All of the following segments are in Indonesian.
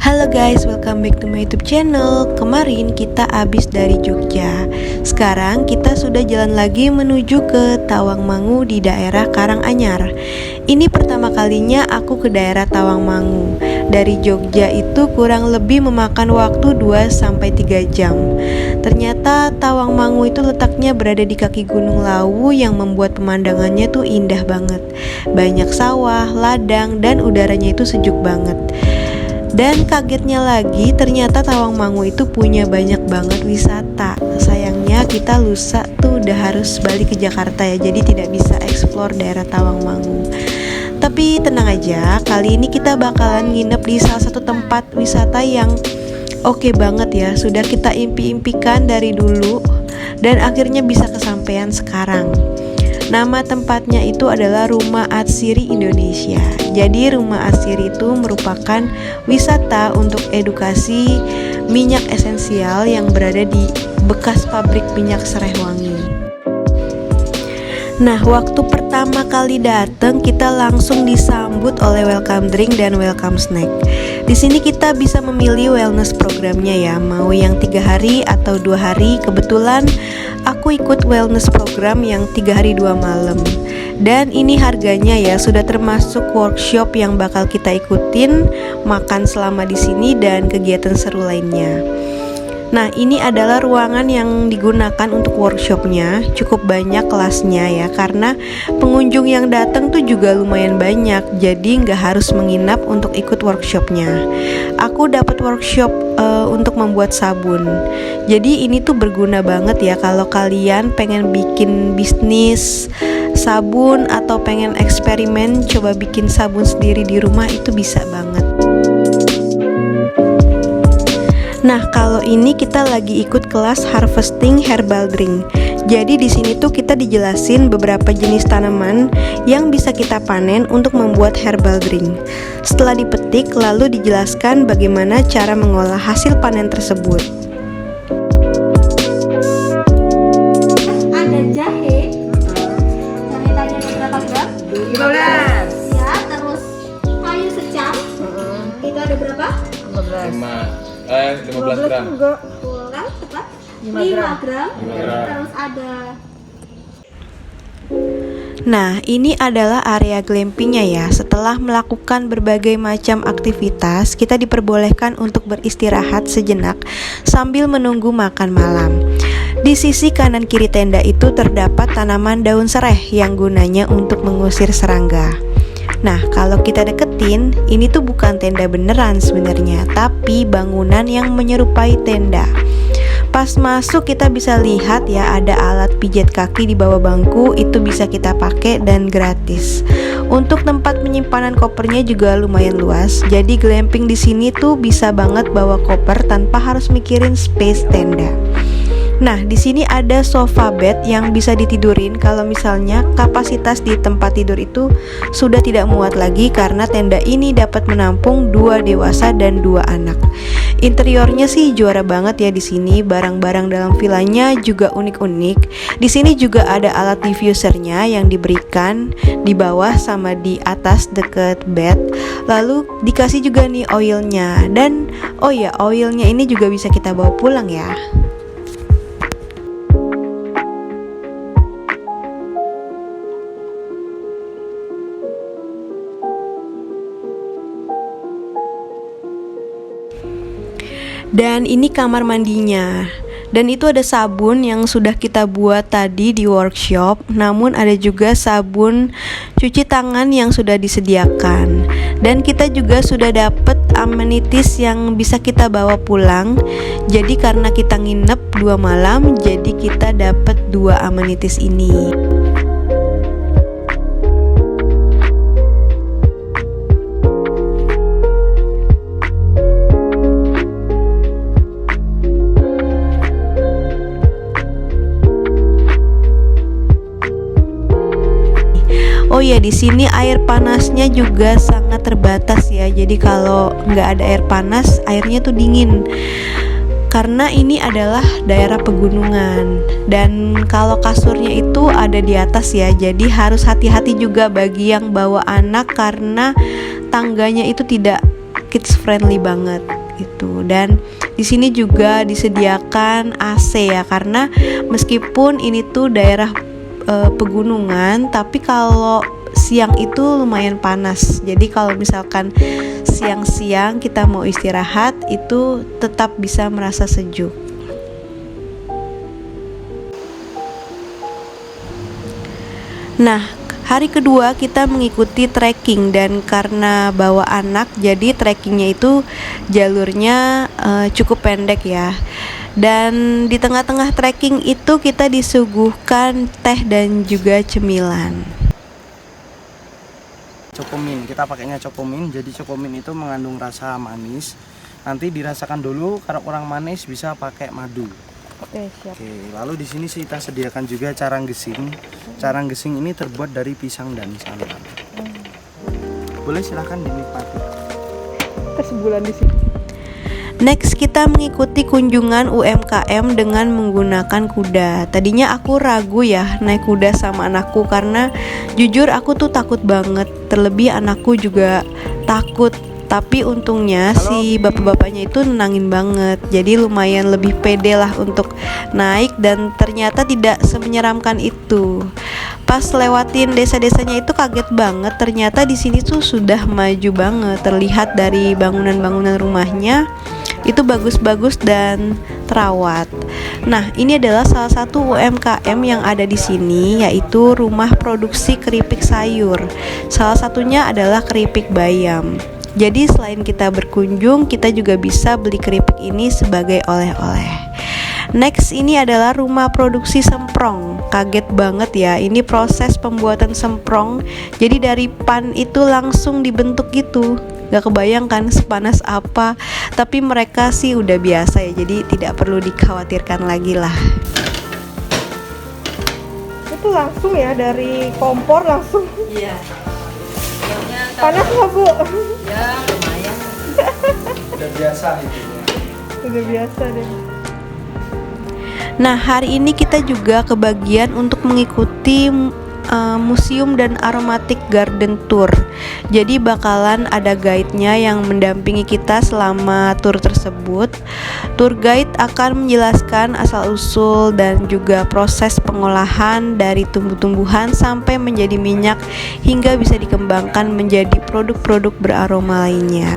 Halo guys, welcome back to my YouTube channel. Kemarin kita abis dari Jogja. Sekarang kita sudah jalan lagi menuju ke Tawangmangu di daerah Karanganyar. Ini pertama kalinya aku ke daerah Tawangmangu. Dari Jogja itu kurang lebih memakan waktu 2-3 jam. Ternyata Tawangmangu itu letaknya berada di kaki Gunung Lawu yang membuat pemandangannya tuh indah banget. Banyak sawah, ladang, dan udaranya itu sejuk banget. Dan kagetnya lagi, ternyata Tawangmangu itu punya banyak banget wisata. Sayangnya kita lusa tuh udah harus balik ke Jakarta ya, jadi tidak bisa explore daerah Tawangmangu. Tapi tenang aja, kali ini kita bakalan nginep di salah satu tempat wisata yang oke banget ya. Sudah kita impi-impikan dari dulu dan akhirnya bisa kesampaian sekarang. Nama tempatnya itu adalah Rumah Atsiri Indonesia. Jadi Rumah Atsiri itu merupakan wisata untuk edukasi minyak esensial yang berada di bekas pabrik minyak Serehwangi. Nah, waktu pertama kali datang kita langsung disambut oleh welcome drink dan welcome snack. Di sini kita bisa memilih wellness programnya ya, mau yang 3 hari atau 2 hari. Kebetulan aku ikut wellness program yang 3 hari 2 malam. Dan ini harganya ya sudah termasuk workshop yang bakal kita ikutin, makan selama di sini dan kegiatan seru lainnya. Nah, ini adalah ruangan yang digunakan untuk workshopnya. Cukup banyak kelasnya ya, karena pengunjung yang datang tuh juga lumayan banyak. Jadi nggak harus menginap untuk ikut workshopnya. Aku dapat workshop untuk membuat sabun. Jadi ini tuh berguna banget ya kalau kalian pengen bikin bisnis sabun atau pengen eksperimen coba bikin sabun sendiri di rumah, itu bisa banget. Nah, kalau ini kita lagi ikut kelas harvesting herbal drink. Jadi di sini tuh kita dijelasin beberapa jenis tanaman yang bisa kita panen untuk membuat herbal drink. Setelah dipetik, lalu dijelaskan bagaimana cara mengolah hasil panen tersebut. Ada jahe. Jahe tadi ada berapa gram? 15. Ya, terus kayu secam. Itu ada berapa? 15 gram. Kurang tepat. 5 5 gram. gram. 5 gram. Terus ada Nah, ini adalah area glampingnya ya. Setelah melakukan berbagai macam aktivitas, kita diperbolehkan untuk beristirahat sejenak sambil menunggu makan malam. Di sisi kanan kiri tenda itu terdapat tanaman daun sereh yang gunanya untuk mengusir serangga. Nah, kalau kita deketin, ini tuh bukan tenda beneran sebenarnya, tapi bangunan yang menyerupai tenda. Pas masuk kita bisa lihat ya, ada alat pijat kaki di bawah bangku, itu bisa kita pakai dan gratis. Untuk tempat penyimpanan kopernya juga lumayan luas. Jadi glamping di sini tuh bisa banget bawa koper tanpa harus mikirin space tenda. Nah, di sini ada sofa bed yang bisa ditidurin kalau misalnya kapasitas di tempat tidur itu sudah tidak muat lagi, karena tenda ini dapat menampung 2 dewasa dan 2 anak. Interiornya sih juara banget ya di sini. Barang-barang dalam villanya juga unik-unik. Di sini juga ada alat diffusernya yang diberikan di bawah sama di atas deket bed. Lalu dikasih juga nih oilnya. Dan oh ya, oilnya ini juga bisa kita bawa pulang ya. Dan ini kamar mandinya. Dan itu ada sabun yang sudah kita buat tadi di workshop. Namun ada juga sabun cuci tangan yang sudah disediakan. Dan kita juga sudah dapat amenities yang bisa kita bawa pulang. Jadi karena kita nginep 2 malam, jadi kita dapat 2 amenities ini. Oh ya, di sini air panasnya juga sangat terbatas ya. Jadi kalau nggak ada air panas, airnya tuh dingin. Karena ini adalah daerah pegunungan. Dan kalau kasurnya itu ada di atas ya. Jadi harus hati-hati juga bagi yang bawa anak, karena tangganya itu tidak kids friendly banget gitu. Dan di sini juga disediakan AC ya, karena meskipun ini tuh daerah pegunungan, tapi kalau siang itu lumayan panas. Jadi kalau misalkan siang-siang kita mau istirahat, itu tetap bisa merasa sejuk. Nah, hari kedua kita mengikuti trekking, dan karena bawa anak jadi trekkingnya itu jalurnya cukup pendek ya. Dan di tengah-tengah trekking itu kita disuguhkan teh dan juga cemilan. Cokomin, kita pakainya cokomin. Jadi cokomin itu mengandung rasa manis. Nanti dirasakan dulu, kalau kurang manis bisa pakai madu. Oke, siap. Oke, lalu di sini kita sediakan juga carang gesing. Carang gesing ini terbuat dari pisang dan santan. Boleh silahkan dinikmati. Sebulan di sini. Next kita mengikuti kunjungan UMKM dengan menggunakan kuda. Tadinya aku ragu ya naik kuda sama anakku, karena jujur aku tuh takut banget. Terlebih anakku juga takut. Tapi untungnya si bapak-bapaknya itu nenangin banget. Jadi lumayan lebih pede lah untuk naik, dan ternyata tidak semenyeramkan itu. Pas lewatin desa-desanya itu kaget banget. Ternyata di sini tuh sudah maju banget. Terlihat dari bangunan-bangunan rumahnya itu bagus-bagus dan terawat. Nah, ini adalah salah satu UMKM yang ada di sini, yaitu rumah produksi keripik sayur. Salah satunya adalah keripik bayam. Jadi selain kita berkunjung, kita juga bisa beli keripik ini sebagai oleh-oleh. Next, ini adalah rumah produksi semprong. Kaget banget ya, ini proses pembuatan semprong. Jadi dari pan itu langsung dibentuk gitu. Gak kebayangkan sepanas apa, tapi mereka sih udah biasa ya, jadi tidak perlu dikhawatirkan lagi lah. Itu langsung ya, dari kompor langsung. Iya. Panas nggak, Bu? Ya lumayan. Udah biasa itu. Udah biasa deh. Nah, hari ini kita juga kebagian untuk mengikuti museum dan aromatic garden tour. Jadi bakalan ada guide-nya yang mendampingi kita selama tour tersebut. Tour guide akan menjelaskan asal-usul dan juga proses pengolahan dari tumbuh-tumbuhan sampai menjadi minyak, hingga bisa dikembangkan menjadi produk-produk beraroma lainnya.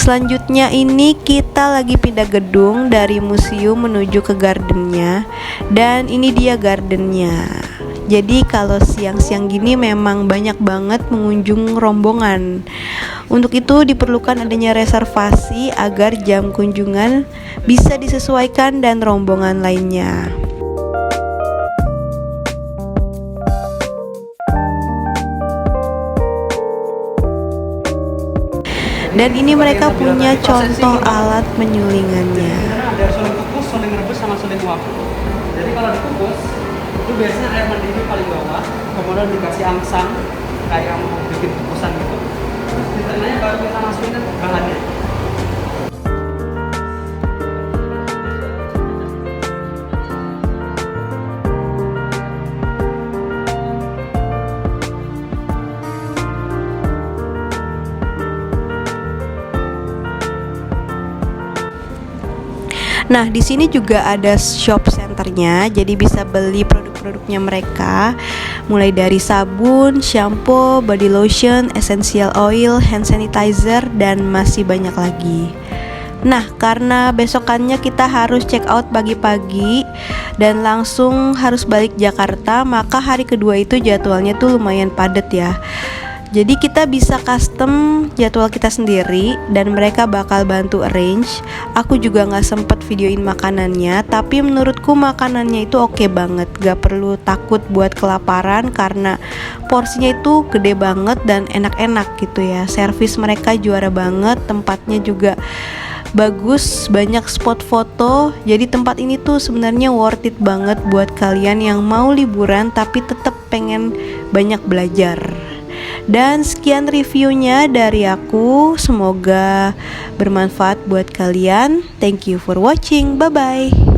Selanjutnya ini kita lagi pindah gedung dari museum menuju ke gardennya, dan ini dia gardennya. Jadi kalau siang-siang gini memang banyak banget pengunjung rombongan. Untuk itu diperlukan adanya reservasi agar jam kunjungan bisa disesuaikan dan rombongan lainnya. Dan ini mereka punya contoh alat penyulingannya. Ada suling kukus, suling rebus, sama suling uap. Jadi kalau dikukus, itu biasanya air mendidih paling bawah, kemudian dikasih angsang kayak mau bikin kukusan gitu. Terus di tengahnya baru kita masukin bahannya. Nah, di sini juga ada shop centernya, jadi bisa beli produk-produknya mereka, mulai dari sabun, shampoo, body lotion, essential oil, hand sanitizer, dan masih banyak lagi. Nah, karena besokannya kita harus check out pagi-pagi dan langsung harus balik Jakarta, maka hari kedua itu jadwalnya tuh lumayan padat ya. Jadi kita bisa custom jadwal kita sendiri dan mereka bakal bantu arrange. Aku juga gak sempet videoin makanannya, tapi menurutku makanannya itu oke banget. Gak perlu takut buat kelaparan karena porsinya itu gede banget dan enak-enak gitu ya. Servis mereka juara banget, tempatnya juga bagus, banyak spot foto. Jadi tempat ini tuh sebenarnya worth it banget buat kalian yang mau liburan tapi tetap pengen banyak belajar. Dan sekian reviewnya dari aku, semoga bermanfaat buat kalian. Thank you for watching, bye bye.